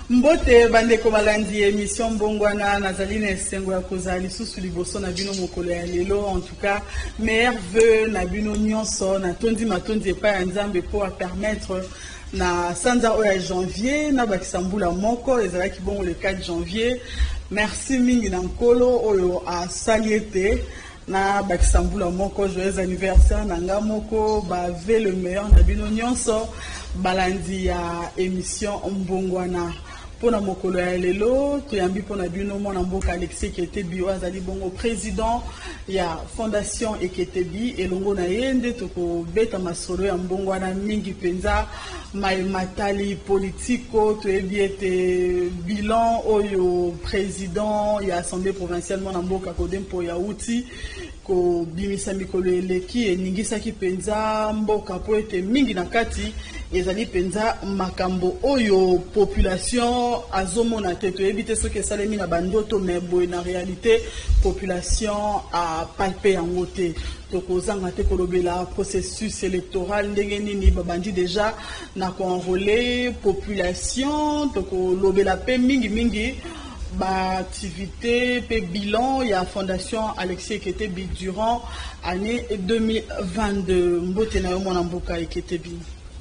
Mbote bandeko balandi émission Mbongwana nazali na esengo ya kozali susu liboso na bino mokolo ya lelo. En tout cas, meilleur vœu na bino nyonso na tondi matondi epai ya Nzambe pour permettre na sanza oya janvier na bakisambula moko ezalaki bongo le 4 janvier. Merci mingi na nkolo oyo asaliete na bakisambula moko. Joyeux anniversaire na nga moko bave le meilleur na bino nyonso balandi ya émission Mbongwana. Pona mokolo ya lelo toyambi pona bino mwana mboka Alexis Eketebi azali bongo président ya fondation Eketebi elongo na yende toko beta masolo ya Mbongwana mingi penza matali politiko toyebi ete bilan oyo président ya assemblée provinciale mwana mboka Kodempo ya uti ko bimisa mikolo eleki eningisaki penza mboka po ete mingi na kati ezali penza makambo oyo population azomona te toyebi te soki esalemi na bandoto mais boye na réalité population a palpe yango te tokozanga te kolobela processus électoral ndenge nini babandi déjà na koenrôler population tokolobela pe mingi ba activité pe bilan ya fondation Alexis Eketebi durant année 2022. Mbote na yo mwana mboka Eketebi.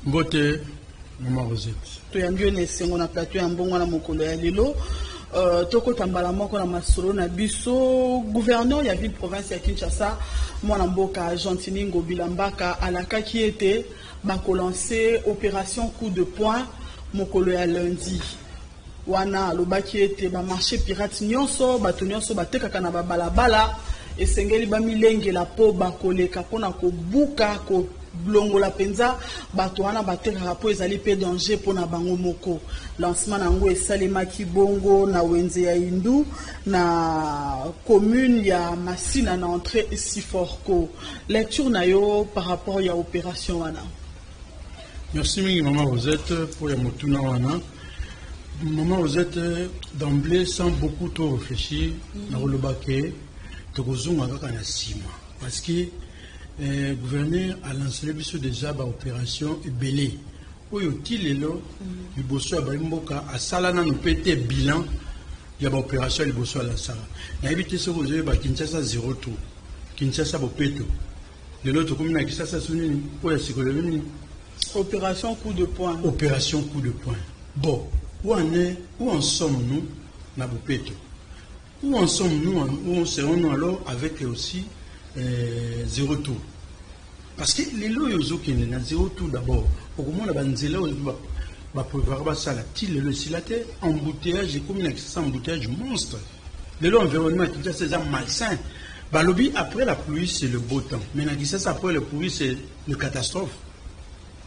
Mbote Maman Rosette. Toyambio na esengo na plateau ya Mbongwana mokolo ya lelo. Toko tambala moko na masolo na biso gouverneur ya ville province ya Kinshasa mwana mboka Gentini Ngobila Mbaka alakaki ete bakolancer opération coup de poing mokolo ya lundi. Wana alobaki ete ba marché pirate nyonso bato nyonso batekaka na balabala esengeli bamilengela po bakoleka pona kobuka ko blongola penza bato wana batekaka po ezali pe danger pona bango moko. Lancement nango esalemaki bongo na wenze ya Indu na commune ya Masina na entrée Siforko. Lecture na yo par rapport ya opération wana. Merci mingi Maman Rosette pour ya motuna wana. Maman Rosette d'emblée sans beaucoup trop réfléchir na rolobake tokozonga kaka na sima parce que gouverneur a lancé déjà ba opération ebelé oyo tilelo liboso ya balimboka asala na nopete bilan ya ba opération liboso la sala na ebité so bozo ba Kinshasa 0 tout Kinshasa bopeto lelo to komina Kinshasa sunini oya sikolomi opération coup de poing. Opération coup de poing. Bon, où en sommes-nous na bopeto? Où en sommes-nous, où serons-nous alors avec aussi 0 tour? Parce que les lois qui sont 0 tour d'abord, au moment où on va prévoir ça, le silaté, embouteillage, comme il y a un embouteillage monstre. Les lois environnement, c'est un malsain. Balobi, après la pluie, c'est le beau temps. Maintenant, après la pluie, c'est une catastrophe.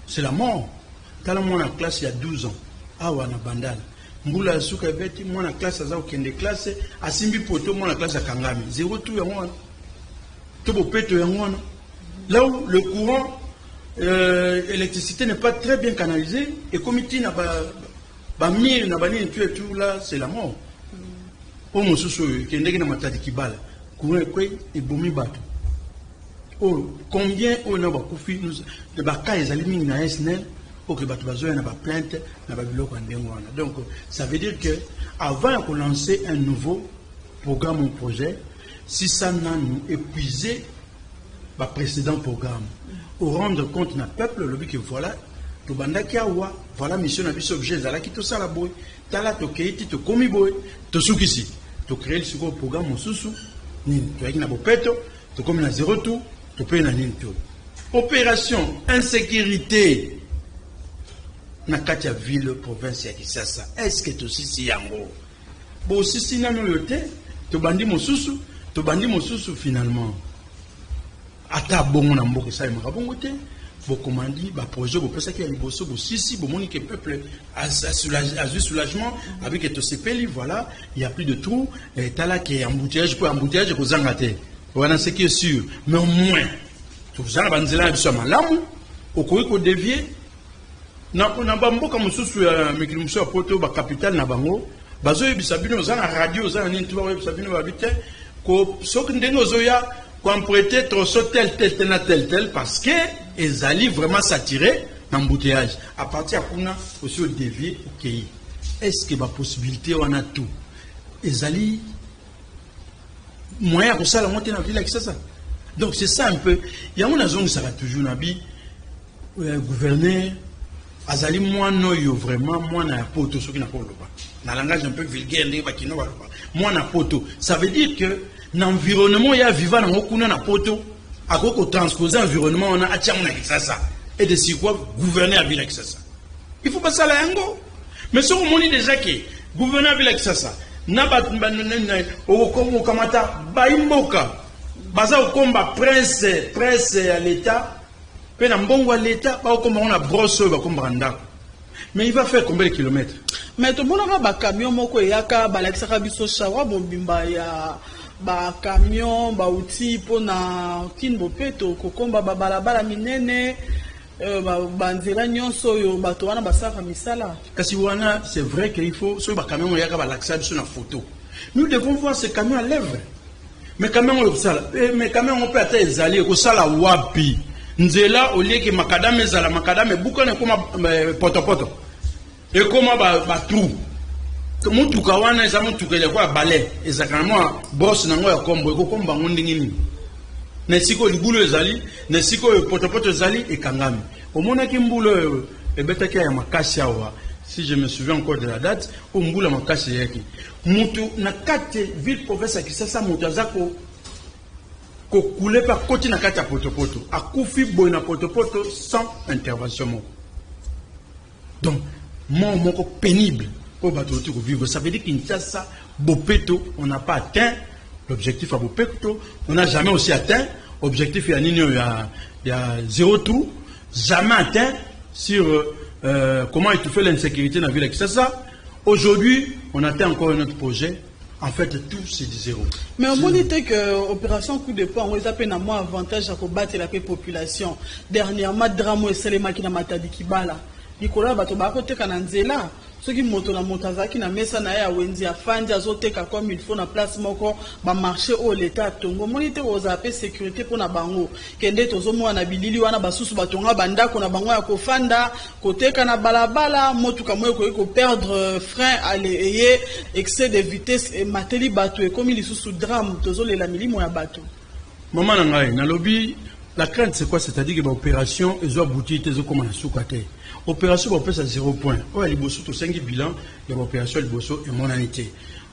C'est la mort. Quand moi en classe il y a 12 ans, ah ouais, bandal. Mboula souka beti, moi en classe à kende classe, à Simbi Poto, moi en classe à Kangami. 0 tout ya moi. Tobo peto ya moi. Là où le courant, l'électricité n'est pas très bien canalisée, et comme il n'a pas mis, n'a pas mis tout là, c'est la mort. Pour mon sous kende na matadi kibala, courant et bomi bateau. Oh, combien on a beaucoup de batailles les aliments na SNL pour que bateau bazoya na ba plainte na ba biloko ndengwana. Donc ça veut dire que avant de lancer un nouveau programme ou projet, si ça n'a nous épuisé le précédent programme, au rendre compte na peuple le but que voilà to bandaki awa voilà mission na biso objet zala ki to sala boy tala to keiti to komi boy to sukisi to créer le programme mususu ni to yaki na bopeto to komi na 0 tout. Opération insécurité na katia ville province ya Kisasa. Est-ce que to sisi yango? Bo sisi nano yote to bandi mosusu finalement. Ata bongo na mboka sa maka bongo te. Bo komandi ba projet bo pesa ki ya liboso bo sisi bo moni que peuple a soulagement avec que to sepeli voilà, il y a plus de trous et tala qui embouteillage pour embouteillage ko zanga te. Voilà ce qui est sûr. Mais au moins, tout ça, on va dire que nous sommes au cours de dévier. Nous avons beaucoup de poto, la capitale, na bango. Bazo bisabino, nous avons radio, nous avons interview, bisabino habité. Ko sok ndeno zoya, qu'on prêtait trosso tel, parce que ils allaient vraiment s'attirer d'embouteillage. À partir de là, aussi au dévier, ok. est-ce que la possibilité on a tout ezali moyen pour ça la monter dans la ville avec ça. Donc c'est ça un peu. Il y a une zone ça va toujours nabi gouverneur azali moi noyo vraiment moi na poto ce qui n'a pas le droit. Dans langage un peu vulgaire les bakino ba. Moi na poto, ça veut dire que l'environnement il y a vivant dans okuna na poto akoko transposer environnement on a atia on a ça et de si quoi gouverner à ville avec ça. Il faut pas ça la yango. Mais si on dit déjà que gouverner à ville avec ça na ba o kamata baimboka baza okomba prince à l'état pe na mbongo à l'état ba okomba on a brosse ba komba ndako. Mais il va faire combien de kilomètres? Mais tout le monde a un camion moko yaka balakisaka biso shawa bombimba ya ba camion ba outil pona kinbo peto kokomba ba balabala minene ba nzela nyonso yo bato wana basaka misala. Kasi wana c'est vrai qu'il faut so ba camion yaka balakisa biso na photo. Nous devons voir ce camion à l'œuvre. Mais camion on sala mais camion on peut être ezali ko sala wapi nzela au lieu que makadame ezala makadame bukana koma poto et comment ba trou mutu kawana eza mutu kele kwa balai ezakana brosse nango ya kombo ko komba ngondingini na siko libulo ezali na siko poto ezali ekangami omona ki mbulo ebetaki ya makasi awa. Si je me souviens encore de la date, au mbula makasi yaki mutu na kate ville province ya Kisasa mutu azako ko couler par côté na kate poto akufi boy na poto sans intervention moko. Donc moko pénible pour battre vivre. Ça veut dire qu'Inchassa, Bopeto, on n'a pas atteint l'objectif à Bopeto, on n'a jamais aussi atteint l'objectif il y a zéro trou, jamais atteint sur comment étouffer l'insécurité dans la ville de Kinshasa. Aujourd'hui, on atteint encore un autre projet. En fait, tout c'est du zéro. Mais on dit que l'opération coup de poing, on a peine à moins avantage à combattre la population. Dernièrement, Dramo et Selema qui n'a pas dit Kibala. Nicolas Batobako te kananzela ceux qui moto na montazaki na mesa na ya wenzi ya fandi azoteka comme il faut na place moko ba marché au l'état tongo monite ozape sécurité pour na bango kende tozomo na bilili wana basusu batonga bandako na bango ya kofanda koteka na balabala motuka moyo ko perdre frein aller excès de vitesse et mateli bato et comme il sous drame tozolela milimo ya bato. Maman na ngai na lobby la crainte c'est quoi? C'est-à-dire que l'opération ils ont abouti ils ont commencé à soukater. Opération on peut à 0 point. Oh les bosso tout 5 bilan de l'opération le bosso et mon année.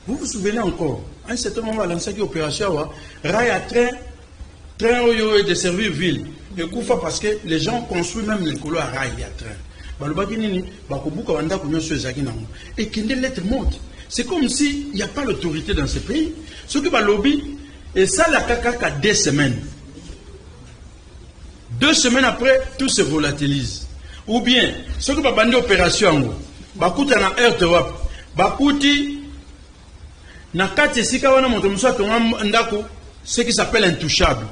Vous vous souvenez encore à un certain moment lancé qui opération rail à train oyo de servir ville et koufa parce que les gens construisent même les colos à rail à train. Ba le bakinini ba ko buka wanda ko nyonso ezaki nango et kinde lettre monte. C'est comme si il y a pas l'autorité dans ce pays. Ce qui va lobby et ça la kaka 2 semaines. 2 semaines après, tout se volatilise. Ou bien, ce qui va bander opération, bakouti na Earth Europe, bakouti na kati sika wana moto muso tonga ndako, ce qui s'appelle intouchable.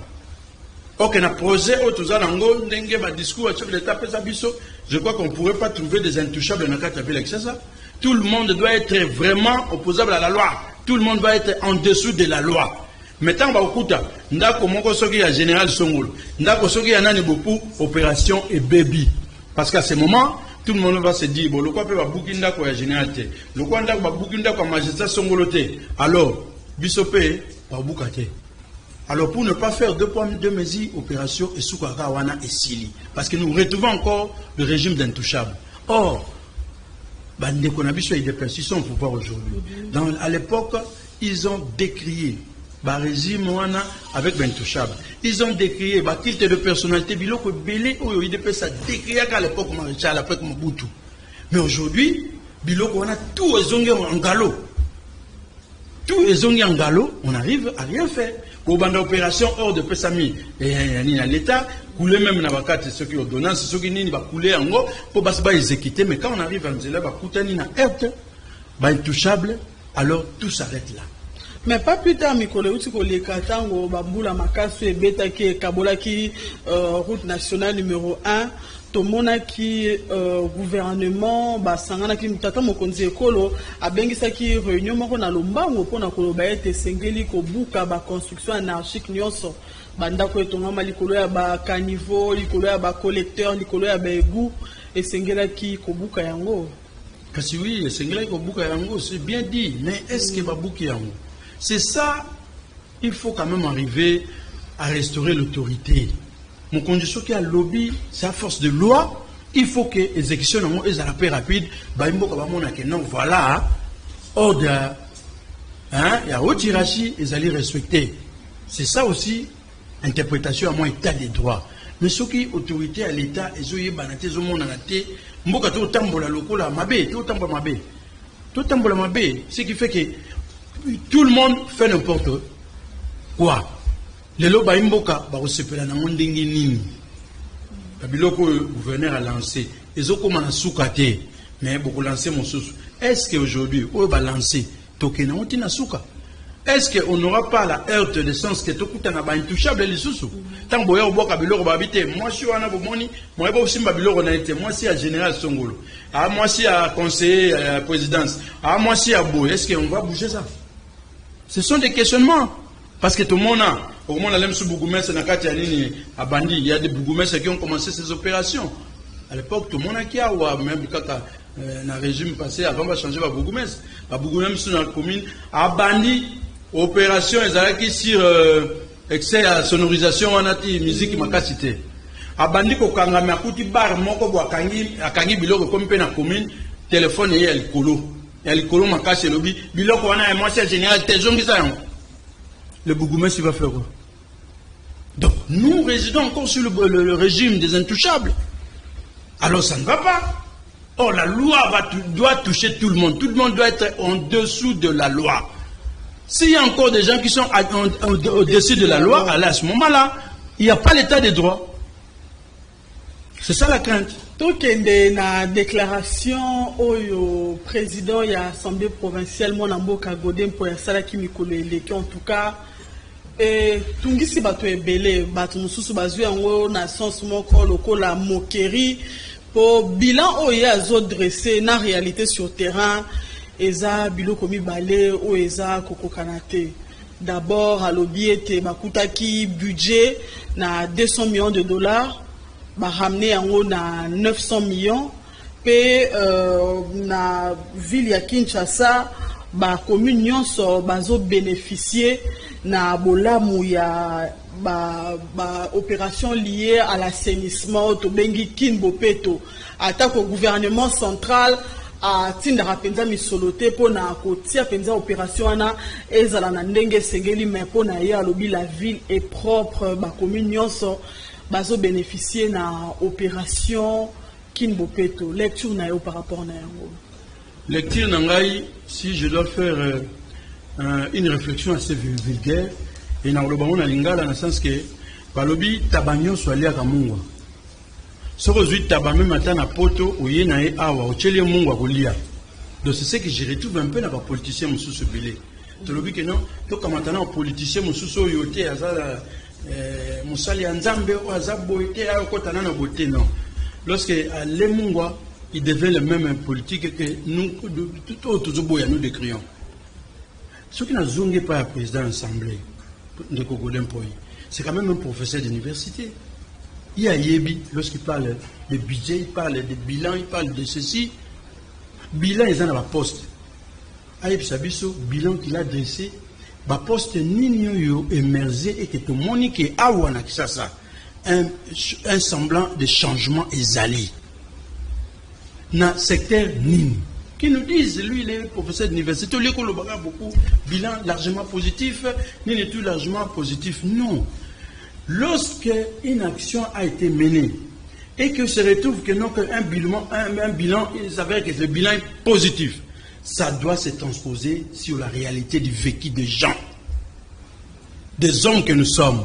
Ok, na projet autoza nango ndenge ba discours à chef de l'État pesa biso, je crois qu'on pourrait pas trouver des intouchables na kati avec ça. Tout le monde doit être vraiment opposable à la loi. Tout le monde doit être en dessous de la loi. Maintenant, bakuta ndako moko soki ya général Songolo, ndako soki ya nani beaucoup opération et baby. Parce qu'à ce moment, tout le monde va se dire bon, le quoi peut ba bouki ndako ya général te, le quoi ndako ba bouki ndako magistrat Songolo te. Alors, bisopé ba bukate. Alors pour ne pas faire 2 points 2 mesures, opération et soukara wana et sili, parce que nous retrouvons encore le régime d'intouchable. Or, bande konabiso et des personnes sont au pouvoir aujourd'hui. À l'époque, ils ont décrié le régime avec l'intouchable. Ils ont décrié le culte de personnalité biloko belé ou IDP ça décrié à l'époque Maréchal après Mobutu. Mais aujourd'hui, biloko on a tout ezongi en galop. Tout ezongi en galop, on arrive à rien faire. Pour bande opération hors de Pesami et l'État couler même na bakati ceux qui ordonnance ceux qui nini va couler en gros pour bas exécuter, mais quand on arrive à Nzela va coutani na Earth ba intouchable, alors tout s'arrête là. Mais pas plus tard, Mikole, où tu connais Katango, Bamboula, Makasu, Betaki, Kabolaki, route nationale numéro 1, Tomona qui gouvernement, Basangana qui Tata Mokonzi Ekolo, a bengisa qui réunion Mokona Lomba, ou Pona Kolobaete, Sengeli, Kobuka, construction anarchique, Nyonso, Bandako et Tonga, Likolo ya ba caniveau, Likolo ya ba collecteur, Likolo ya ba égout, et Sengela qui Kobuka Yango. Kasi oui, c'est bien dit, mais est-ce que Babouki Yango? C'est ça, il faut quand même arriver à restaurer l'autorité. Mon condition qui a lobby, c'est à force de loi, il faut que les exécutions soient la plus rapide. Voilà, ordre, il y a autre hiérarchie, ils allaient respecter. C'est ça aussi, interprétation à mon état des droits. Mais ce qui est autorité à l'État, ils ont eu banaté, ils ont monté, mboka to tambola lokola mabe, to tambola mabe. To tambola mabe, ce qui fait que tout le monde fait n'importe quoi. Les loba imboka ba resepela na ndenge nini. Biloko le gouverneur a lancé, ils ont commencé à soukate, mais beaucoup lancé mon sous. Est-ce qu'aujourd'hui, on va lancer tokena otina souka? Est-ce qu'on n'aura pas la heurte de sens que tout le monde est intouchable les sous? Tant que vous avez moi je suis à Nabomoni, moi je suis moi je suis à Général Songolo, moi je suis à conseiller à la présidence, moi je suis à Beau. Est-ce qu'on va bouger ça? Ce sont des questionnements. Parce que tout le monde a, au moins, il y a des bougoumesses qui ont commencé ces opérations. À l'époque, tout le monde a qui a, même quand dans le régime passé, avant de changer la bougoumesse. La bougoumesse dans la commune a bandi opération, ils allaient sur excès à sonorisation, on a dit musique, ma cité. A bandi ko kanga me akuti bar moko bo akangi biloko comme pe na commune, téléphone et el kolo. El kolo ma cache lobi, biloko wana et moi c'est général tézongi ça. Le bougoumesse il va faire quoi? Donc nous résidons encore sur le régime des intouchables. Alors ça ne va pas. Or la loi doit toucher tout le monde. Tout le monde doit être en dessous de la loi. S'il y a encore des gens qui sont au-dessus de la loi, alors à ce moment-là, il n'y a pas l'état des droits. C'est ça la crainte. Tout est na déclaration au président de l'Assemblée provinciale, mon amboka Godin pour la salle qui en tout cas, tungisi bato ebele bato mususu bazui yango na sens moko lokola moquerie pour bilan oyo azo dresser na réalité sur terrain eza biloko mibale o eza kokokana te. D'abord alobi ete bakutaki budget na 200 millions de dollars ba ramener yango na 900 millions pe na ville ya Kinshasa ba commune nyonso bazo bénéficier na bolamu ya ba opération liée à l'assainissement to bengi Kinbopeto attaque au gouvernement central a tindara penza misolote pona kotia penza opération ana ezala na ndenge sengeli mais pona ya lobi la ville est propre ba commune nyonso bazo bénéficier na opération Kinbopeto. Lecture na yo par rapport na yango. Lecture nangai, si je dois faire une réflexion assez vulgaire, et na lobango na lingala dans le sens que balobi tabanyo swali akamungwa. Soko zui tabame matin na poto oye na e awa ocheli mungwa kolia. Donc c'est ce que je retrouve un peu dans les politiciens mususu belé. Tolobi que non, to kamatana aux politiciens mususu yote azala musali anzambe o azaboite ayokotana na bote non. Lorsque les mungwa il devait le même politique que nous, tout autour nous décrions. Ce qui n'a zongé pas le président de l'Assemblée de Kogodem Poy, c'est quand même un professeur d'université. Il y a Yebi, lorsqu'il parle de budget, il parle de bilan, il parle de ceci. Bilan, ils en ont un poste. Aïe Sabiso, bilan qu'il a dressé, un poste nino émergé et que tout le monde qui est awana ça. Un semblant de changement exalé. Dans le secteur NIM, qui nous disent, lui, il est professeur d'université, il y a beaucoup, bilan largement positif, ni n'est tout largement positif. Non. Lorsque une action a été menée et que se retrouve que non, qu'un bilan, il s'avère que le bilan est positif, ça doit se transposer sur la réalité du vécu des gens, des hommes que nous sommes.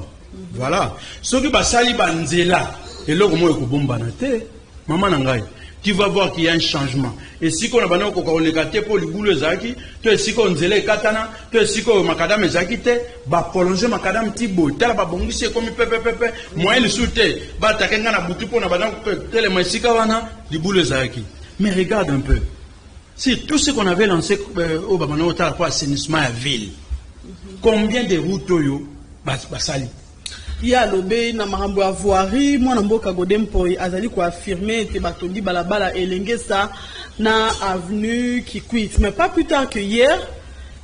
Voilà. Ce qui va salir banzela et là comment on bomba na te, maman nangai. Tu vas voir qu'il y a un changement. Et si on a banane ko le gâté pour le boulot zaki, tu si on zele katana, tu si on makadam zaki te, ba prolonger makadam tibo, tel ba bongisi comme pepe, moi il souté, ba takenga na butu pour na banane tel masika wana, du boulot zaki. Mais regarde un peu. Si tout ce qu'on avait lancé au Babano pour assainissement à ville, combien de routes yo ba sali? ya lobe na makambo ya voirie mwana mboka Godempoi azali ko affirmer te batondi balabala elengesa na avenue Kikwit, mais pas plus tard que hier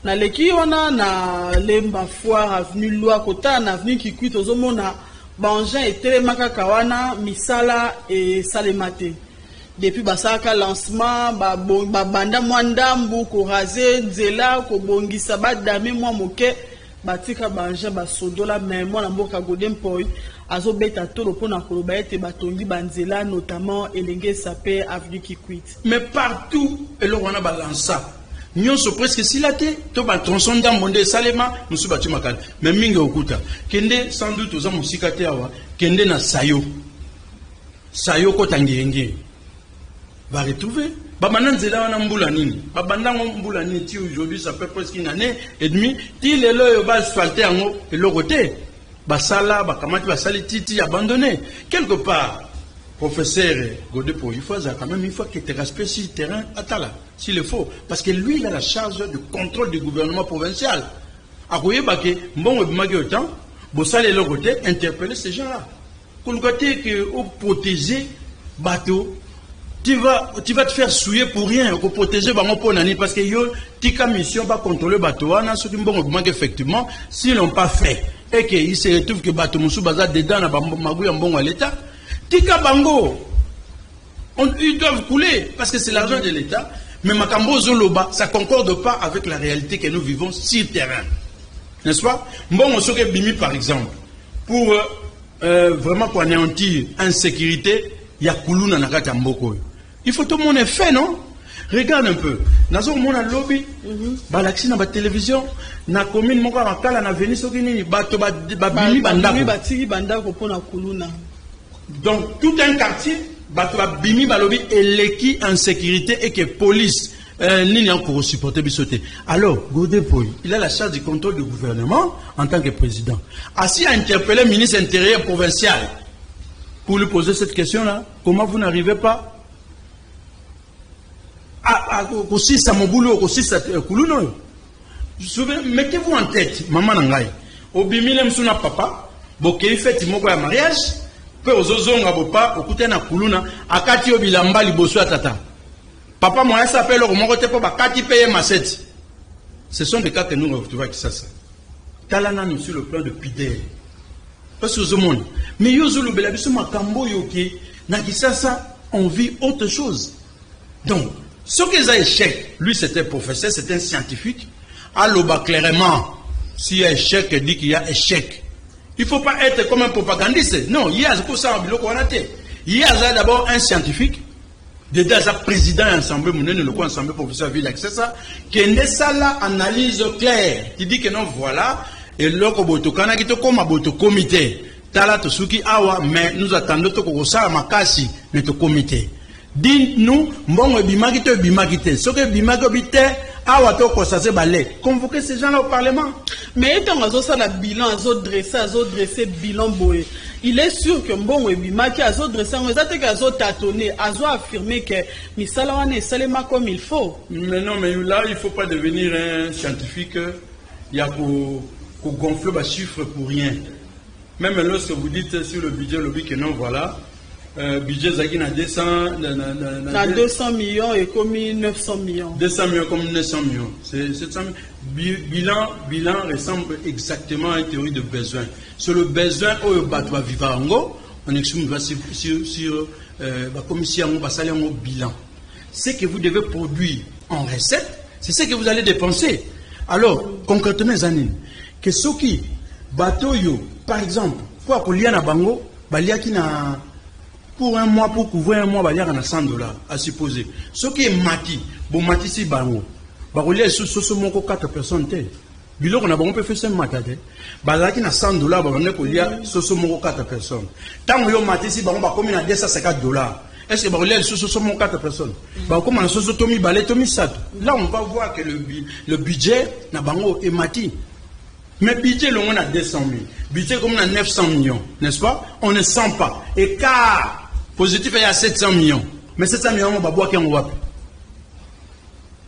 na leki wana na lemba foire avenue Loi kota na avenue Kikwit ozomona bangin etelemaka kawana misala et salemate depuis basaka lancement banda mwandambu ko raser nzela ko bongisa badame mwa moke batika bangin basodola mais mwana mboka Godempoi azobeta tolo pona koloba ete batongi banzela notamment elenge sapé avenue Kikwit. Mais partout elo wana balança nyonso presque silate to ba tronçon ndambonde salema musu batu makala mais mingi okuta kende sans doute oza musika te awa kende na sayo ko tangenge va retrouver babana nzela wana mbula nini babandango mbula nini ti aujourd'hui ça fait presque une année et demie ti lelo yo ba asphalter yango eloko te basala bakamati basali titi abandonné quelque part. Professeur Godempoi, il faut qu'il te respecte sur le terrain atala s'il le faut parce que lui il a la charge de contrôle du gouvernement provincial. À quoi que bon et autant bossale le côté interpeller ces gens-là. Pour côté que au protéger bateau tu vas te faire souiller pour rien pour protéger bango ponani parce que yo tika mission va contrôler bateau na ce qui bon effectivement s'ils l'ont pas fait et que il se retrouve que bateau musu baza dedans na magu ya mbongo à l'état tika bango ils doivent couler parce que c'est l'argent de l'état mais makambo zoloba ça concorde pas avec la réalité que nous vivons sur le terrain, n'est-ce pas? Mbongo soke bimi par exemple pour vraiment pour anéantir insécurité ya kuluna na kata mboko. Il faut tout le monde fait, non? Regarde un peu. Nazo mona lobby, balaxi na ba télévision, na commune moko makala na veni soki nini bato ba bimi bandako. Batiki bandako pona kuluna. Donc tout un quartier bato ba bimi balobi eleki insécurité et que police nini encore supporter bisoté. Alors Godempoi, il a la charge du contrôle du gouvernement en tant que président. Assis à interpeller le ministre intérieur provincial pour lui poser cette question là, comment vous n'arrivez pas aussi ça mon boulot aussi ça kuluno. Mettez-vous en tête maman nangai obimi lemsuna papa bokei fête moko ya mariage pe ozozonga bopa okute na kuluna akati obilamba liboso ya tata papa moi s'appelle au moko te po bakati payer maseti. Ce sont des cas que nous retrouvons avec ça talana nous sur le plan de pideur parce que ozomona mais yozolo bela biso makambo yoki na kisasa on vit autre chose. Donc ce qu'ils ont échec, lui c'était professeur, c'était un scientifique. Alors clairement, s'il y a échec, il dit qu'il y a échec. Il ne faut pas être comme un propagandiste. Non, il y a d'abord un scientifique, dedans un président ensemble, ensemble professeur Ville, c'est ça, qui est ça là analyse claire. Il dit que non, voilà, et l'autre botokana qui te comme un comité. Tala tosuki awa, mais nous attendons que ça makasi, mais to comité. Dis-nous, bon, bimagite. Ce que bimagite, awato kosase balé. Convoquer ces gens-là au Parlement. Mais étant à la bilan, à dresser bilan boé. Il est sûr que bon, bimaki à dresser, on a tâtonné, à affirmer que Misalawan est salema comme il faut. Mais non, mais là, il ne faut pas devenir un scientifique. Il y a qu'on gonfle les chiffres pour rien. Même lorsque vous dites sur le budget, le que non, voilà. Budget Zagin à 200 millions et comme 900 millions. 200 millions comme 900 millions. C'est 700 millions. Bilan ressemble exactement à une théorie de besoin. Sur le besoin, au batwa vivarango, on exprime sur la commission bilan. Ce que vous devez produire en recette, c'est ce que vous allez dépenser. Alors, concrètement, Zanine, que ce qui bateau par exemple, pour qu'on à bango, balia qui n'a pour un mois, pour couvrir un mois, il y a $100 à supposer. Ce qui est mati, bon mati si bango, il y a ce mot 4 personnes. Bilo qu'on a bon peut faire ça matate. Bah qui n'a $100, il y a ce mot 4 personnes. Tant que yo mati si bango, comme il a $250. Est-ce que il y a ce mot 4 personnes? Bah comme on a ce tomi balé tomi sat. Là on va voir que le budget n'a bango est mati. Mais budget, on a 200 000. Budget, comme on a 900 millions, n'est-ce pas? On ne sent pas. Et car positif, il y a 700 millions. Mais 700 millions, on va boire qu'on va.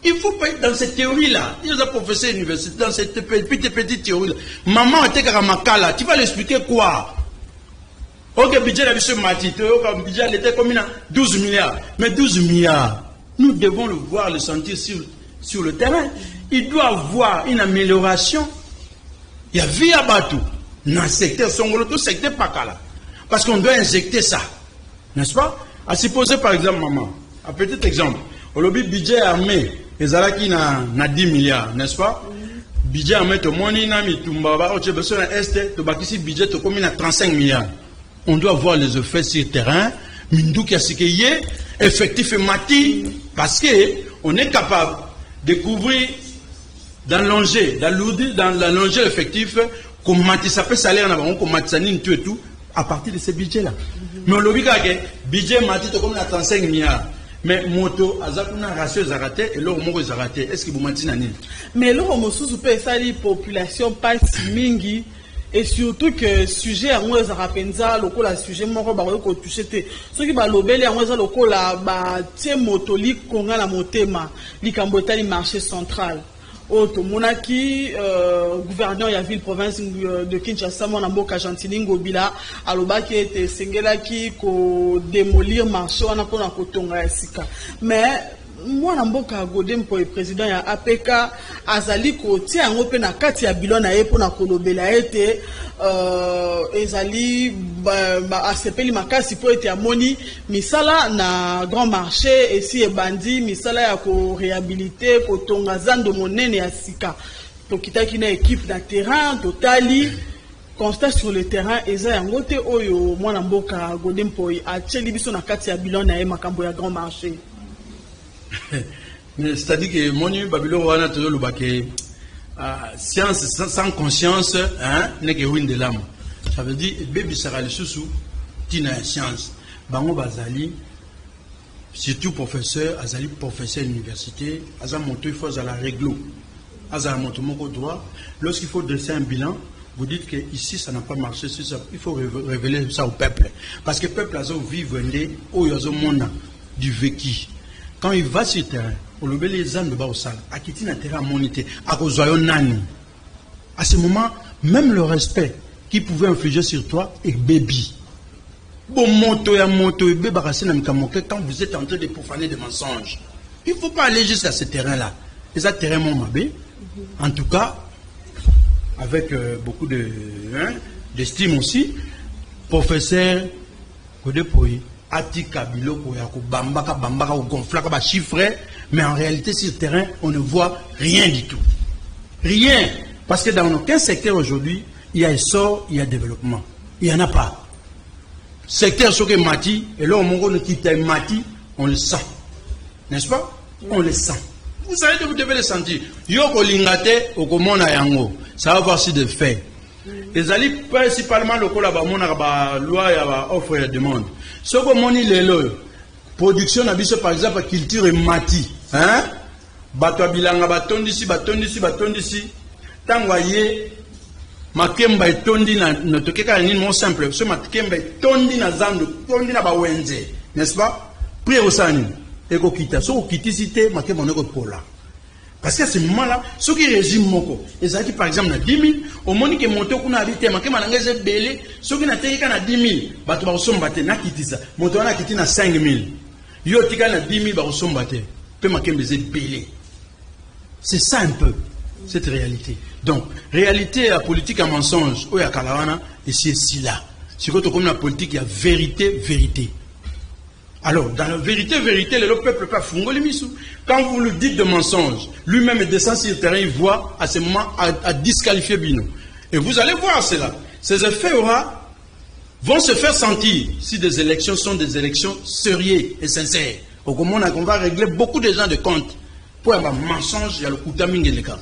Il faut pas être dans cette théorie-là. Il y a des professeurs universitaires dans cette petite théorie-là. Maman était Karamakala. Tu vas l'expliquer quoi? Ok, budget de M. Matite, le budget était comme 12 milliards. Mais 12 milliards, nous devons le voir, le sentir sur le terrain. Il doit avoir une amélioration. Il y a via Batou, dans le secteur Songolo, tout le secteur Pakala. Parce qu'on doit injecter ça. N'est-ce pas? À supposer par exemple, maman, un petit exemple. Au lobby budget armé, les Alaki na 10 milliards, n'est-ce pas? Budget armé, tout le monde, il budget comme 35 milliards. On doit voir les effets sur le terrain. Mindou qui a ce qui est effectif et mati. Parce qu'on est capable de couvrir dans l'enjeu, dans l'enjeu effectif, comme mati, ça peut salaire, comme mati, tout et tout, à partir de ce budget-là. Mais on l'a vu que budget mati, comme 35 milliards. Mais moto, azakuna ratio zaraté et l'eau moko zaraté. Est-ce que vous mentez nani? Mais l'eau mosusu peut ça la population pas mingi et surtout que sujet à moi zarapenza loko la sujet moko ba ko toucher te. Ce qui ba lobeli à moi za loko la ba tie moto li konga la motema li kambota li marché central. Auto monaki gouverneur ya ville province de Kinshasa mona mboka Gentili Ngobila alobaki ete sengelaki ko démolir marché wana pona kotonga ya sika. Mais mwana mboka Godem pour le président ya APK azali ko tia yango pe na kati ya bilona na ye pona kolobela ete ezali asepeli makasi po ete amoni misala na grand marché esi ebandi misala ya ko réhabiliter ko tonga zando monene ya sika to kitaki na équipe na terrain totali constat sur le terrain eza yango te oyo mwana mboka Godem po ateli biso na kati ya bilona na ye makambo ya grand marché. C'est-à-dire que mon Babylone a toujours le baquet. Science sans conscience, n'est que ruine de l'âme. Ça veut dire, bébé sera le sous-sous, tina science. Bango Bazali, surtout professeur, Azali professeur d'université, Azali monté, il faut à la réglo. Azali monté mon droit. Lorsqu'il faut dresser un bilan, vous dites que ici ça n'a pas marché, il faut révéler ça au peuple. Parce que le peuple a vivre du vécu. Quand il va sur le terrain, on le met les âmes de Baosal, à quitter le terrain à moniter, à cause nani. À ce moment, même le respect qu'il pouvait infliger sur toi est baby. Bon, moto et bébé, quand vous êtes en train de profaner des mensonges, il ne faut pas aller jusqu'à ce terrain-là. Et ça, terrain mon mabé. En tout cas, avec beaucoup d'estime aussi, professeur Kodepoyi. Atika biloko ya ko bambaka ko gonflaka ba chiffrer, mais en réalité sur le terrain on ne voit rien du tout. Rien, parce que dans aucun secteur aujourd'hui il y a essor, il y a développement. Il y en a pas. Secteur sur que mati et là on ne quitte mati, on le sent. N'est-ce pas? On le sent. Vous savez que vous devez le sentir. Yoko lingate okomona yango. Ça va voir si de fait. Les alliés principalement le collaboration ba loi ya offre et demande. Ce que moni lelo production na biso par exemple culture et mati, hein? Bato bilanga batondisi tango ye makemba etondi na tokeka ni mon simple ce makemba etondi na zando tondi na bawenze, n'est-ce pas? Prier au sani eko kita so kitisité makemba ne ko pola. Parce qu'à ce moment-là, ceux qui régiment moko, ils ont par exemple na 10 000, au moment que monto kuna habité, ma kema nangeze belé, ceux qui na teka na 10 000, batu ba osombate na kitisa, monto na kiti na 5 000. Yo tika na 10 000 ba osombate, pe ma kembe ze belé. C'est ça un peu cette réalité. Donc, réalité à politique à mensonge, ou à kalawana, et c'est là. C'est quand on comme la politique, il y a vérité. Alors, dans la vérité, le peuple pas fungo les misou. Quand vous le dites de mensonge, lui-même descend sur le terrain, il voit à ce moment à disqualifier Bino. Et vous allez voir cela. Ces effets vont se faire sentir si des élections sont des élections sérieuses et sincères. Au moment où on va régler beaucoup de gens de compte. Pour avoir mensonge, il y a le coup d'amingue les cas.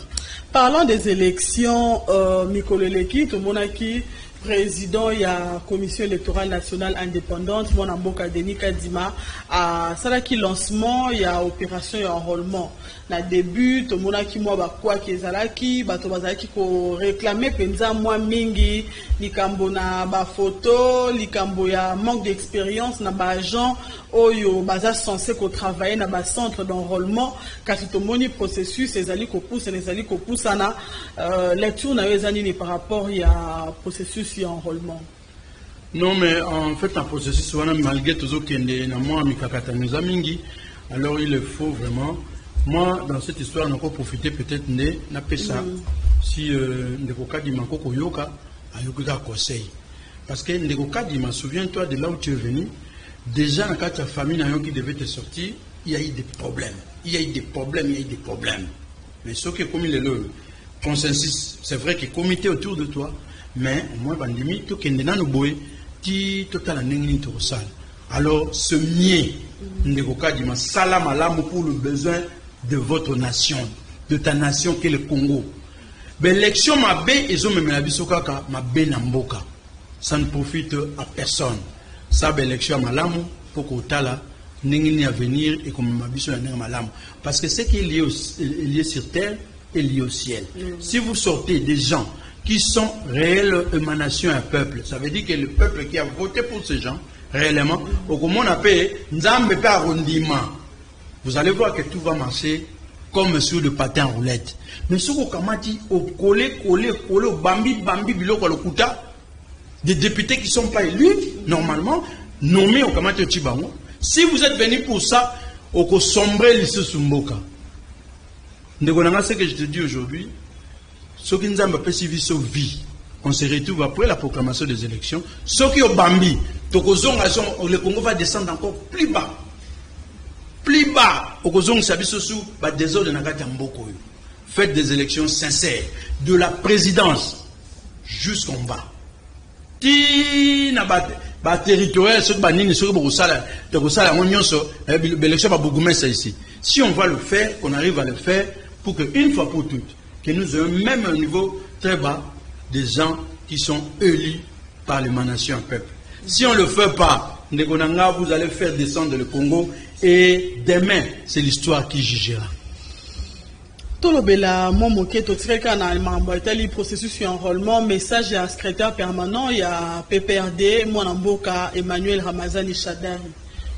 Parlant des élections, Mikoleleki, tout le monde qui président il y a commission électorale nationale indépendante mon amboka Denis Kadima à salaki lancement il y a opération et enrôlement na début to mona ki moi ba kwa kezalaki bato bazalaki ko réclamer penza moi mingi likambo na ba photo likambo ya manque d'expérience na ba agent oyo baza censé ko travailler na ba centre d'enrôlement kasi to moni processus ezali ko poussa na lecture na ezani ni par rapport ya processus et enrôlement. Non, mais en fait, en processus, malgré tout ce qui est alors il faut vraiment, moi, dans cette histoire, on peut profiter peut-être de ça. Si Ndekoka Dima Koko Yoka, Ayoka conseil. Parce que Ndekoka Dima, souviens-toi de là où tu es venu, déjà dans ta famille qui devait te sortir, il y a eu des problèmes. Il y a eu des problèmes. Mais ce qui est comme il est le consensus, c'est vrai qu'il y a comité autour de toi, mais au moins, pandémie, tout qui est dans nos bois, total en salle. Alors, ce mieux, Ndekoka Dima, salam alam pour le besoin de votre nation, de ta nation qui est le Congo. L'élection m'a bé, ils ont même la bisokaka, m'a bé namboka. Ça ne profite à personne. Ça, l'élection m'a l'amour, pour qu'on tala, n'engini à venir et comme m'a biso m'a l'amour. Parce que ce qui est lié sur terre est lié au ciel. Si vous sortez des gens qui sont réelles émanations à un peuple, ça veut dire que le peuple qui a voté pour ces gens, réellement, au comment on appelle, Nzambe pas arrondissement. Vous allez voir que tout va marcher comme sur le patin roulette. Mais ce qu'on dit, au coller, au bambi, biloko le kuta, des députés qui ne sont pas élus, normalement, nommés au Kamati au Chibango. Si vous êtes venu pour ça, au sombrer l'issue Sumboka. Ce que je te dis aujourd'hui, ce qui nous a fait suivre sa vie, on se retrouve après la proclamation des élections. Ce qui est au Bambi, le Congo va descendre encore plus bas. Plus bas, au Congo, faites des élections sincères, de la présidence jusqu'en bas. Territorial, si on va le faire, qu'on arrive à le faire, pour qu'une fois pour toutes, que nous ayons même un niveau très bas des gens qui sont élus par l'émanation peuple. Si on ne le fait pas, vous allez faire descendre le Congo et demain, c'est l'histoire qui jugera. Tolobela Momoke Totreka na le processus d'enrôlement, message à secrétaire permanent, il y a PPRD, Mwanamboka Emmanuel Ramazani Chadari.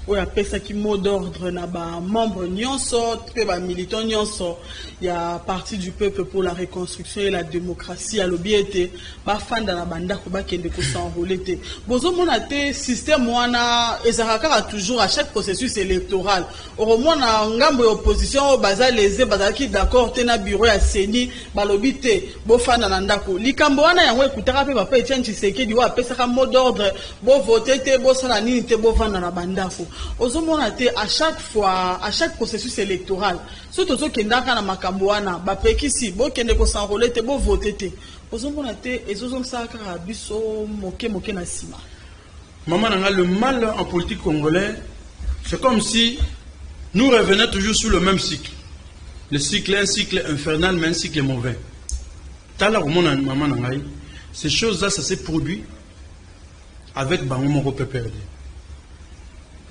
Il y a qui mot d'ordre na ba membre nyonso, ba militant nyonso, il y a parti du peuple pour la reconstruction et la démocratie à l'obiété, ba fan dans la banda ko ba kende ko s'enrôler té. Bozo monate système wana ezakaka toujours à chaque processus électoral. Au moins na ngambo opposition baza les baza qui d'accord té na bureau ya seni ba lobité bo fan na ndako. Likambo wana yango ekutaka pe ba pa Etienne Tshisekedi wa pesa ka mot d'ordre bo voter té bo sala nini té bo fan na banda ko. À chaque fois, à chaque processus électoral, surtout ceux qui n'ont pas makamboana, bapekisi, bo kende ko s'enrôler te, bo voter te. Ozomonate, ezozong sa karabiso moke na sima. Maman, le mal en politique congolais, c'est comme si nous revenions toujours sur le même cycle. Le cycle est un cycle infernal, mais un cycle mauvais. Tala maman, ces choses-là, ça s'est produit avec Bango PPRD.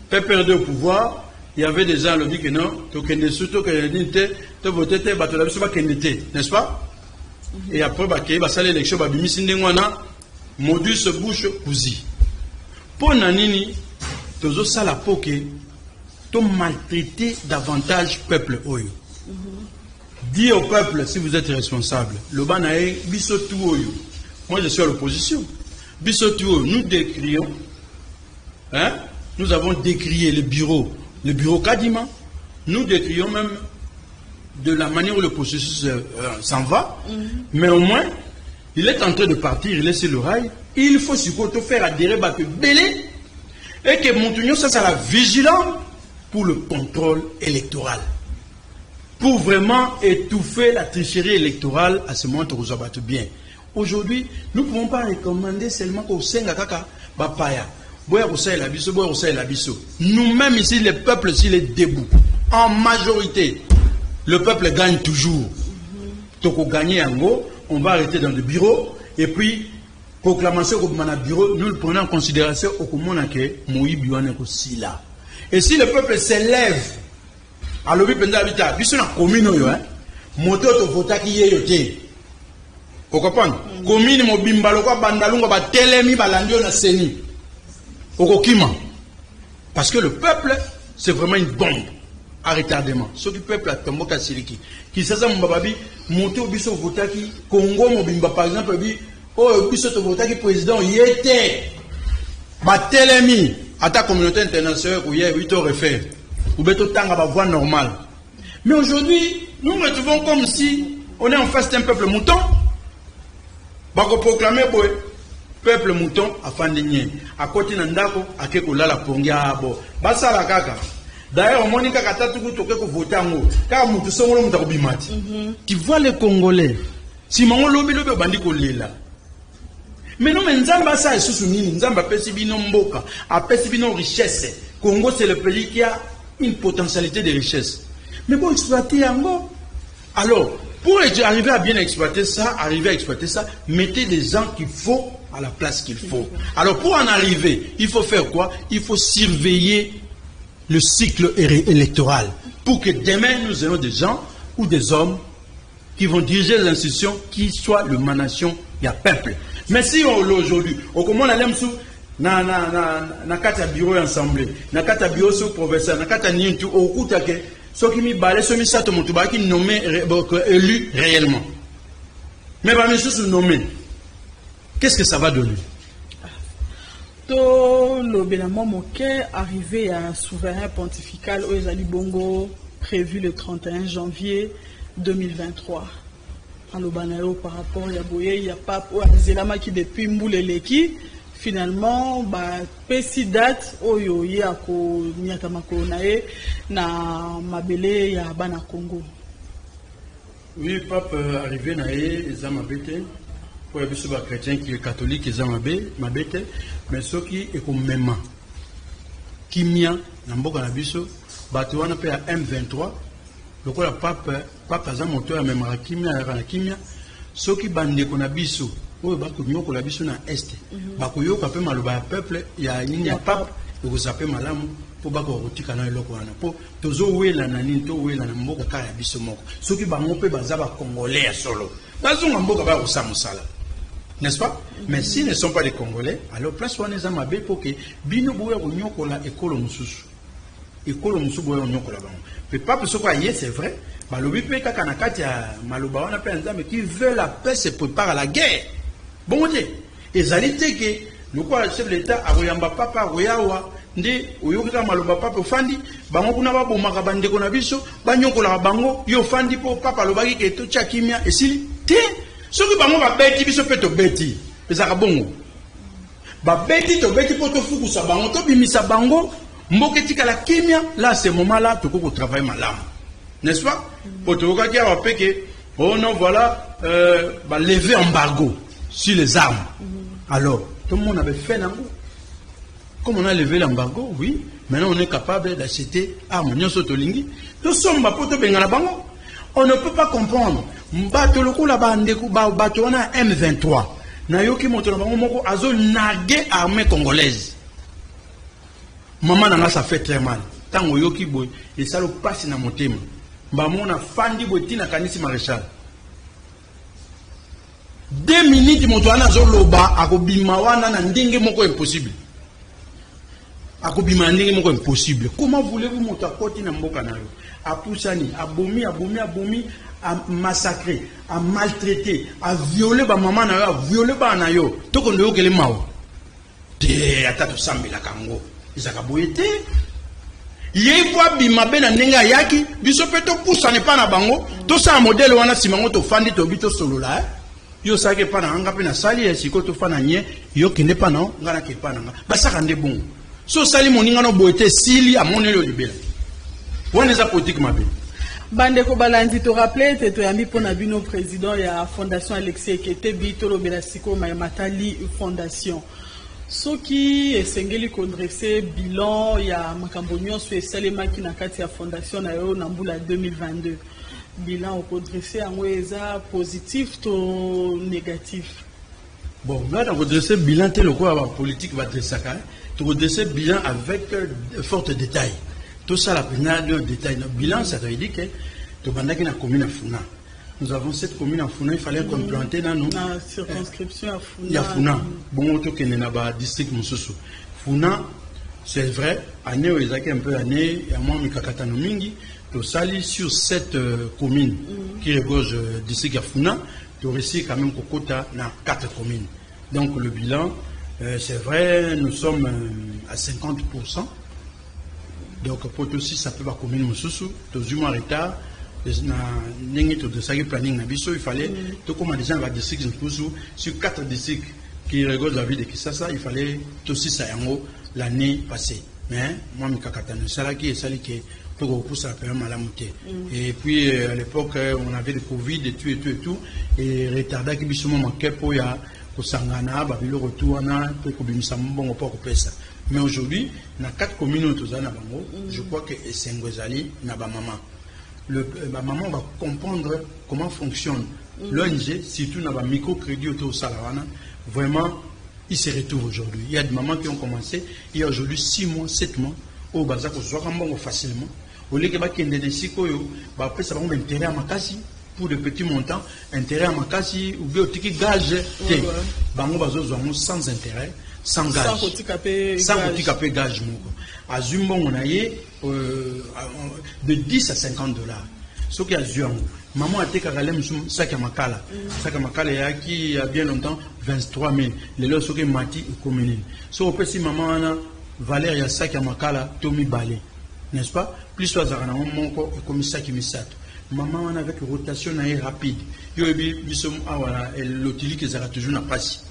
PPRD au pouvoir, il y avait des gens qui disaient que non, tu votais, n'est-ce pas? Et après, il y a l'élection, modus bouche cousi. Pour Nanini, tu as la poke, tu maltraité davantage le peuple. Dis au peuple si vous êtes responsable. Le banae, bisotu oyo. Moi, je suis à l'opposition. Bisotu oyo, nous décrions, hein? Nous avons décrié le bureau Kadima. Nous décrions même de la manière où le processus s'en va. Mais au moins, il est en train de partir, il est sur le rail. Il faut surtout faire adhérer Baké Belé et que Montignon, ça sera vigilant pour le contrôle électoral. Pour vraiment étouffer la tricherie électorale à ce moment où vous abattez bien. Aujourd'hui, nous ne pouvons pas recommander seulement qu'au Sengakaka Bapaya. Nous-mêmes ici, le peuple, s'il est debout, en majorité, le peuple gagne toujours. Donc, on gagne en gros, on va arrêter dans le bureau, et puis, proclamation au bureau, nous le prenons en considération au commun que Moïse Biouane aussi là. Et si le peuple s'élève, à l'objet de l'habitat, puis c'est une commune, moto to vota qui est yoté. Vous comprenez? Commune, mobimba, lokwa, bandalunga, ba telemi, balandio, na seni. Parce que le peuple, c'est vraiment une bombe à retardement. Ce que le peuple a tombé à Siliki. Qui s'est dit, monter au biso votaki, Congo, Mobimba, par exemple, oh, biso to votaki président, il était. Batelemi, à ta communauté internationale, où il y a 8 heures refaire. Ou bien tout temps, à voie normale. Mais aujourd'hui, nous nous retrouvons comme si on est en face d'un peuple mouton. Bako proclamer boy peuple mouton à Fandigné. À côté Nandako, à Kekola la Pongia bo. Basa la kaka. D'ailleurs, on dit que Katatuku toke ko voter en haut. Car moutou songolo moutako bimati. Tu vois les Congolais. Si mon lobby bandi ko lela. Mais non, mais Nzamba ça est sous nini. Nzamba pesi bino mboka. A pesi bino richesse. Congo c'est le pays qui a une potentialité de richesse. Mais pour exploiter Yango. Alors, pour arriver à bien exploiter ça, mettez des gens qu'il faut à la place qu'il faut. Alors, pour en arriver, il faut faire quoi? Il faut surveiller le cycle électoral. Pour que demain, nous ayons des gens ou des hommes qui vont diriger les institutions qui soient l'émanation du peuple. Mais si aujourd'hui, au comment on a sous na kata bureau assemblée, na kata bureau sous professeur, na kata nintu au koutake, ceux qui m'y balent, ceux qui sato motuba qui nommé élu réellement. Mais pas monsieur sous nommé. Qu'est-ce que ça va donner? To l'obélement moqué arrivé à souverain pontifical au Ezali Bongo prévu le 31 janvier 2023. En l'obanayo par rapport à Yaboye, il y a pas Zelama qui depuis Mbouleleki. Finalement, pesi date oyo ya ko nyakamako nae na mabele ya bana Congo. Oui, pape arrivé nae ezamabete pour les biso ba chrétiens qui est catholique ezamabete mais ceux qui est comme même kimia na mboka na biso bato wana pe ya M23 lokola pape azamoto ya même kimia na kimia ceux qui bande ko na biso oyo bakonyoka la biso na est bakoyoka pe maloba ya peuple ya nini ya pape okozape malamu po bakotika na eloko wana po tozowela na nini towela na mboka kaka ya biso moko soki bango pe baza ba congolais ya solo bazonga mboka ba kosa mosala, n'est-ce pas? Mais s'ils ne sont pas des Congolais, alors place wana eza mabe po ke bino boya konyokola ekolo mususu boya konyokola bango pe pape soko aye c'est vrai balobi pe kaka na kati ya maloba wana pe nzambe qui veut la paix se prépare à la guerre. Bon Dieu, ezali teke nous quoi chef de l'État akoyamba papa akoyawa nde oyoka maloba papa ofandi bango kuna babomaka bandeko na biso banyokola bango yo fandi po papa lobaki ke to kimia esili te soki bango babeti biso pe to beti ezaka bongo babeti to beti po to fukusa bango to bimisa bango mboka etikala kimia là ce moment là tokoko travailler malamu, n'est-ce pas? Po tokoka ki awa peke oh non voilà lever embargo sur les armes. Alors, tout le monde avait fait l'embargo. Comme on a levé l'embargo, oui, maintenant on est capable d'acheter armes. On ne peut pas comprendre. M23. Nayoki Motonabango Azo nagué armée congolaise. Maman ça fait très mal. Tant Yoki Boy, et ça le passe dans mon thème. Bamona Fandi Botina Kanisi Maréchal. 2 minutes motoana zoloba akobima wana na ndenge moko impossible. Akobima ndenge moko impossible. Comment voulez-vous motakoti na mboka na yo? Apusani, abomi, a massacrer, a maltraiter, a violer ba maman na yo, a violer ba na yo. Toko ndo kele mao. Te atatu sambela kango. Izaka boyete. Yebwa bima be na ndenge yaki, biso pe to poussa ne pa na bango. To sa modèle wana simango to fandi to bito solola. Yo sake pana anga pe na sali esiko to fana nye yo kende pana ngana ke pana nga basaka nde bongo so sali moninga no boete sili amonelo libela wana za politique mabe bande ko balandi to rappeler te to yambi pona bino président ya fondation Alexis Ekete bito lobela siko matali fondation soki esengeli ko dresser bilan ya makambo nyonso esalema ki na kati ya fondation na yo na mbula 2022 bilan au redresser en weza positif ou négatif? Bon, là, on redresser bilan tel quoi la politique va dresser ça, tu redresser bilan avec fort détail. Tout ça la peine de détail. Le bilan, ça veut dire que tu vas dans la commune à Funa. Nous avons cette commune à Funa, il fallait compléter dans nous. La circonscription à Funa. Il y a Funa. Bon, tout qu'il y a dans district Moussoussou. Funa, c'est vrai, année où ils ont un peu année, il y a moins de Kakatano Mingi. Tu sali sur cette commune qui regorge district Yafuna, tu réussis quand même Kokota dans 4 communes. Donc le bilan, C'est vrai, nous sommes à 50%. Donc, pour tout aussi, ça peut pas commune Moussoussou, tous du moins retard. Il fallait, tout comme déjà va district sur 4 districts qui regardent la vie de Kisasa, il fallait tout aussi ça l'année passée. Mais moi, je suis pour ça et puis à l'époque, on avait le Covid et tout, et retardé qui bisous manquait pour ya Sangana, Babilo retour, mais aujourd'hui, dans 4 communes, je crois que Sengozali n'a pas maman. La maman va comprendre comment fonctionne l'ONG, surtout dans le microcrédit autour de Salawana. Vraiment, il se retrouve aujourd'hui. Il y a des mamans qui ont commencé, il y a aujourd'hui 6 mois, 7 mois, au bazar, qu'on soit facilement. Au lieu que ça va avoir intérêt à ma case pour de petits montants, intérêt à ma case ou bien au ticket gage, sans intérêt, sans gage. Sans petit gage. À Zumbo, on a de 10 à 50 dollars. Ce qui a Zumbo. Maman a été caralem Sakamakala. Sakamakala qui il y a bien longtemps 23 000. Les lois sont mati et communines. Si on peut si maman a Valéria Sakamakala, Tommy Balé. N'est-ce pas? Plus soit Zarana, mon corps et comme ça qui me sat. Maman avec rotation rapide. Yobi bisom awala et l'otili qui sera toujours na passe.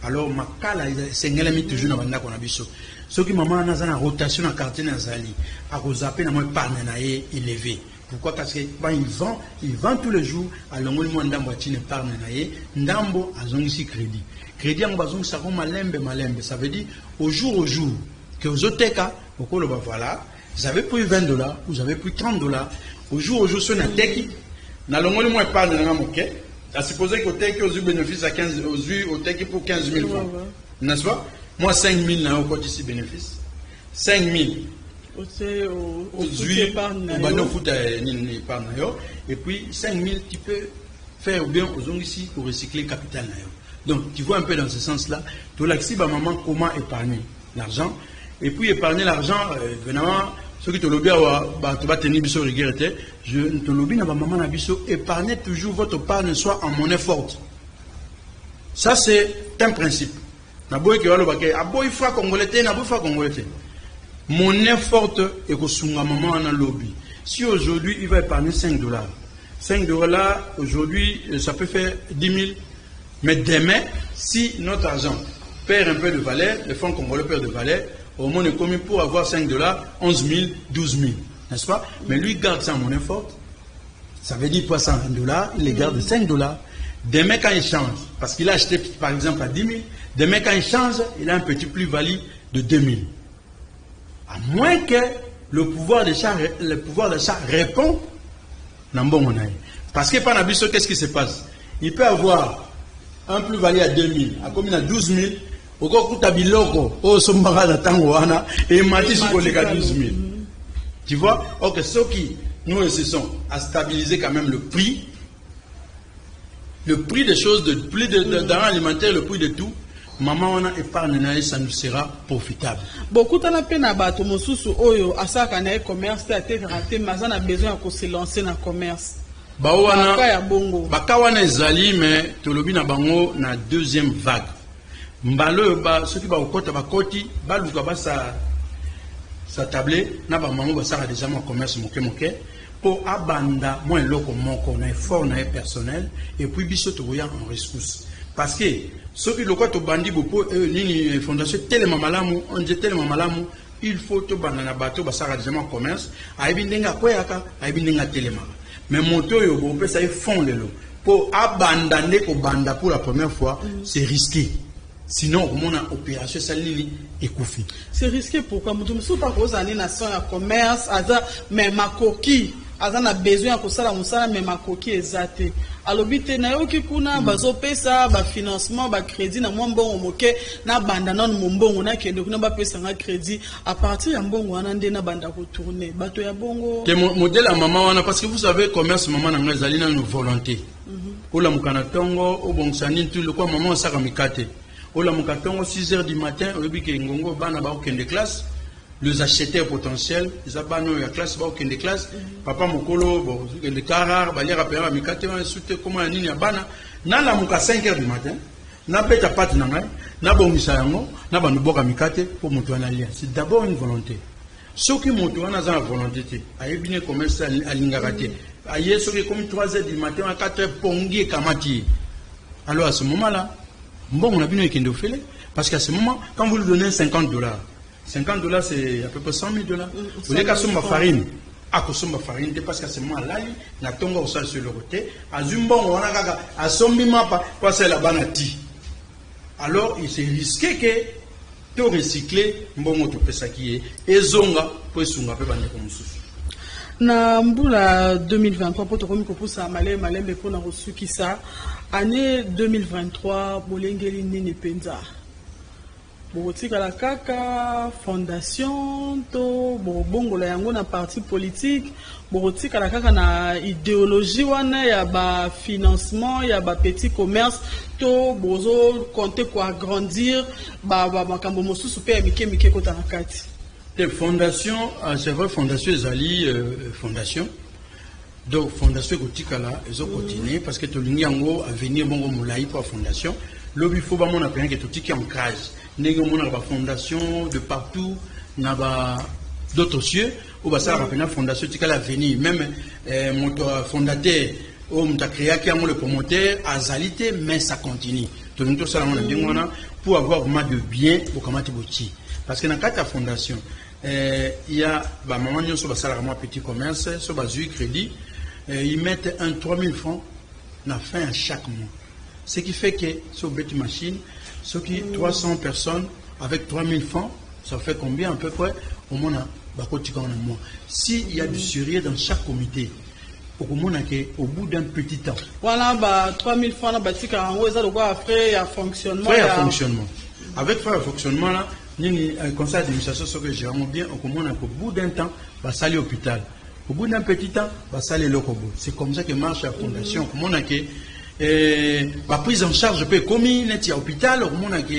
Alors Makala c'est ngelami toujours na banda qu'on a biso. Ce qui maman a une rotation à quartier nazali, à cause à peine à moi parler naé élevé. Pourquoi? Parce que il vend tous les jours à l'ongol moi ndambo atine parle naé ndambo azongisi crédit. Crédit en bazong ça comme malembe. Ça veut dire au jour que aux oteka au colo ba voilà. Vous avez pris 20 dollars, vous avez pris 30 dollars. Au jour, sur la tech, dans le monde, moi, je parle de l'amokè. À supposer qu'au tech, aux bénéfices à 15 au tech pour 15 000 francs. N'est-ce pas? Moi, 5 000, n'a pas ici bénéfice. 5 000. Et puis, 5 000, tu peux faire bien aux ongles ici pour recycler le capital. Donc, tu vois un peu dans ce sens-là. Tu as l'accès à maman comment épargner l'argent. Et puis, épargner l'argent, évidemment, ceux qui te lobby, tu vas tenir biso regretté. Je te lobby, na maman na biso, épargnez toujours votre épargne soit en monnaie forte. Ça, c'est un principe. Na boy qui va le baquer, a boy fois congolais, na boy fois congolais. Monnaie forte et que sunga maman en a lobby. Si aujourd'hui, il va épargner 5 dollars. 5 dollars là, aujourd'hui, ça peut faire 10 000. Mais demain, si notre argent perd un peu de valeur, le fonds congolais perd de valeur, au moins, est commis pour avoir 5 dollars, 11 000, 12 000. N'est-ce pas? Mais lui garde ça en monnaie forte. Ça veut dire 320 dollars, il les garde 5 dollars. Demain, quand il change, parce qu'il a acheté par exemple à 10 000, demain, quand il change, il a un petit plus-value de 2 000. À moins que le pouvoir d'achat répond, parce que par l'habitude, qu'est-ce qui se passe? Il peut avoir un plus-value à 2 000, à combien à 12 000. Au cas où tu as biloko, au sommet de Tangoana, et Matis pour les 12 000. Tu vois? Ok, ce qui nous réussissons à stabiliser quand même le prix des choses, le prix de denrées alimentaires, le prix de tout. Maman, on a épargné, ça nous sera profitable. Beaucoup de peine à battre, Moussoussou, Oyo, à ça qu'on a commerce, à été raté, mais on a besoin de se lancer dans le commerce. Bakawana Zali, mais Tolobi na bango na deuxième vague. Mbalo ba ceux qui ba okota ba koti ba luka ba sa tablé na ba maman ba sara déjà mon commerce moke pour abanda moi loko moko na effort na personnel et puis biso to voya en rescousse parce que ceux qui loko to bandi bopo nini fondation tellement malamu on dit tellement malamu il faut to banana bato ba sara déjà mon commerce aibi ndenga koyaka aibi ndenga telema mais moto yo bo pe ça fond lelo pour abandonner ko banda pour la première fois c'est risqué. Sinon, on a opération salili et koufi. C'est risqué pourquoi? Nous ne sommes pas aux années nations à commerce, mais ma coquille, a besoin de ça, mais ma coquille est zatée. Alors, bite na yo ki kuna bazo pesa ba financement ba crédit na mon bon moke na banda non mon bon na ke donc na ba pesa na crédit à partir ya mbongo wana nde na banda retourner bato ya bongo. Que modèle à maman wana parce que vous savez commerce maman na ngazali na une volonté. Ola mukana tongo o bongsani tout le quoi maman ça kamikate. Ola mukatongo 6 h du matin, au début que ngongo bana ba aucun de classe, les acheteurs potentiels, les abano ya classe ba aucun de classe, papa mokolo bon le carar ba lira pera mikate wa soute comment nini ya bana na la muka 5 h du matin, na beta pate na ngai na bongisa yango na bandu boka mikate pour moto wana lia. C'est d'abord une volonté. Ce qui moto wana za volonté te ayebi ne commerce alingaka te aye soki comme 3h du matin à 4h pongi kamati. Alors à ce moment là bon on a bien ekende ofele parce qu'à ce moment quand vous lui donnez $50, $50 c'est à peu près $100,000. Vous voulez qu'à somba farine à kosomba farine parce qu'à ce moment là na tonga au sol sur le côté azumbongo wana kaka asombi mapa passer la banati. Alors il s'est risqué que tout recycler mbongo to pesa qui et zonga pour sunga pe bande comme ça. Na mbula 2023 pour to komi ko posa malembe pour na reçu qui ça année 2023 bolengeli nini penza. Botika la kaka fondation to bongo la yango na parti politique botika la kaka na idéologie wana ya ba financement ya ba petit commerce to bozo compter pour agrandir ba makambo mosusu pe mike kota na kati. Les fondations, c'est vrai, fondation Zali, fondation. Donc, fondation Gotikala, ils ont continué parce que tout le monde a venu bongo moulaï pour la fondation. L'objet faut pas mon appeler que tout qui en case. Négo mon a fondation de partout, n'a pas d'autres cieux. Ou bah ça rappelle la fondation Tikala venir même mon fondateur ou mon créé qui a le promoteur a zalité mais ça continue. Tout le monde ça on a dit pour avoir vraiment de bien pour comment tu bouti. Parce que dans la fondation il y a bah maman nous sur le petit commerce sur base du crédit ils mettent 3 000 francs la fin à chaque mois, ce qui fait que sur bête machine ce qui 300 personnes avec 3 000 francs ça fait combien à peu près au moins mois. S'il y a du sérieux dans chaque comité au bout d'un petit temps voilà bah 3 000 francs là batika en ça de quoi frais à fonctionnement avec frais à fonctionnement là ni conseil d'administration ce que j'ai bien au bout d'un temps va salir hôpital au bout d'un petit temps va salir le kobo. C'est comme ça que marche la fondation comment on a que la prise en charge peut commis net à l'hôpital comment on a que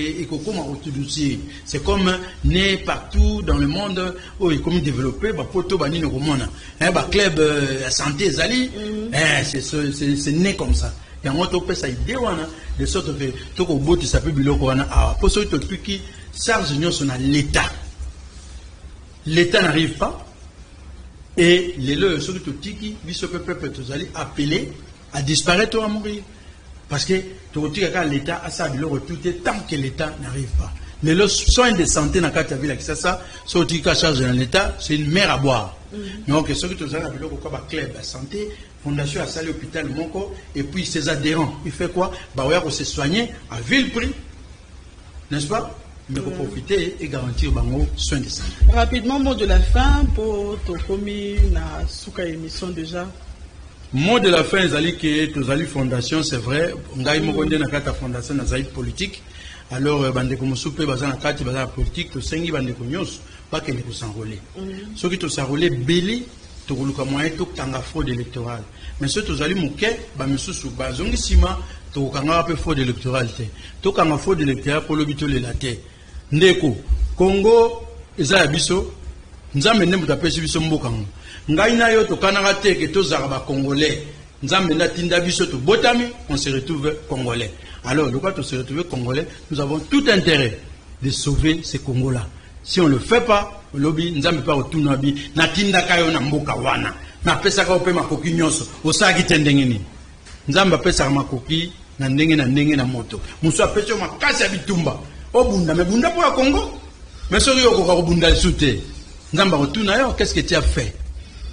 c'est comme né partout dans le monde où il comme développé bah poto bani no comment bah club santé zali c'est né comme ça. Et en autre ça idée de sorte que tout au bout de ça peut biloko wana ah pour ceux qui charge union sur l'État n'arrive pas et les leurs ceux qui vice peuple tous allez appeler à disparaître ou à mourir parce que tout l'État a ça biloko tout tant que l'État n'arrive pas. Les leurs soins de santé dans la ville ça ceux qui charge dans l'État c'est une mer à boire. Donc ceux qui tous allez biloko comme club la santé fondation à salle hôpital Moko et puis ses adhérents il fait quoi bah ouais on se soigner à vil prix n'est-ce pas mais pour profiter et garantir bango soins de santé. Rapidement mot de la fin pour Tokomi na suka émission déjà. Mot de la fin zali que tozali fondation c'est vrai ngai moko nde na kata fondation na zali politique alors bande ko musupe bazana kati bazana politique to sengi bande ko nyos pas que ne ko s'enrôler ceux qui to s'enrôler belé to koluka moyen to tanga fraude électorale mais ceux tozali muke ba misusu bazongi sima to kanga pe fraude électorale te to kanga fraude électorale pour lobito le laté ndeko Congo eza biso nzambe ndembo tapesi biso mboka ngo ngai na yo to kanaka te ke to zaka ba congolais nzambe na tinda biso to botami on se retrouve congolais. Alors le quoi to se retrouver congolais nous avons tout intérêt de sauver ces Congos là. Si on le fait pas lobby nzambe pa otuna bi na tinda kayo na mboka wana na pesa ka ope makoki nyonso osaki tendengeni nzambe pesa makoki na ndenge na moto muso apesa makasi ya bitumba obunda me bunda pour Congo mais soki okoka kobunda sute nzamba retourna yo qu'est-ce que tu as fait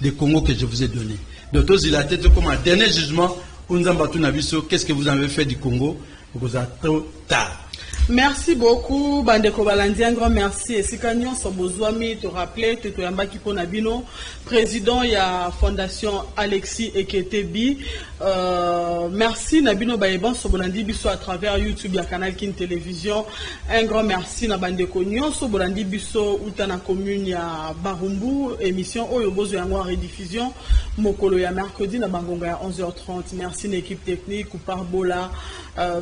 des Congo que je vous ai donné donc il a tête comme un dernier jugement où nzamba tuna biso qu'est-ce que vous avez fait du Congo vous a trop tard. Merci beaucoup, Bandeko Balandi, un grand merci. Et si Kanyon Sobozwami te rappeler, te toyamba ki pona bino, président ya Fondation Alexis Eketebi. Merci Nabino Baeban Sobolandi Biso à travers YouTube, ya Canal Kin Télévision. Un grand merci na Bandeko Nyon Sobolandi Biso Utana commune ya Barumbu, émission Oyobozo Yango rediffusion. Mokolo ya mercredi na Bangonga ya 11h30. Merci l'équipe technique ou par Bola,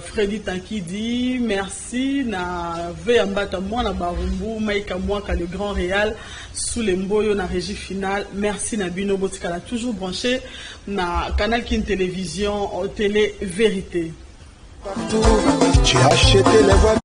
Freddy Tankidi. Merci na Veyambata Mwana Barumbu, Maïka Mwaka le Grand Réal, sous les Mboyo na régie finale. Merci Nabino Botikala, toujours branché na Canal Kin Télévision, télé vérité. Tu as acheté les voitures.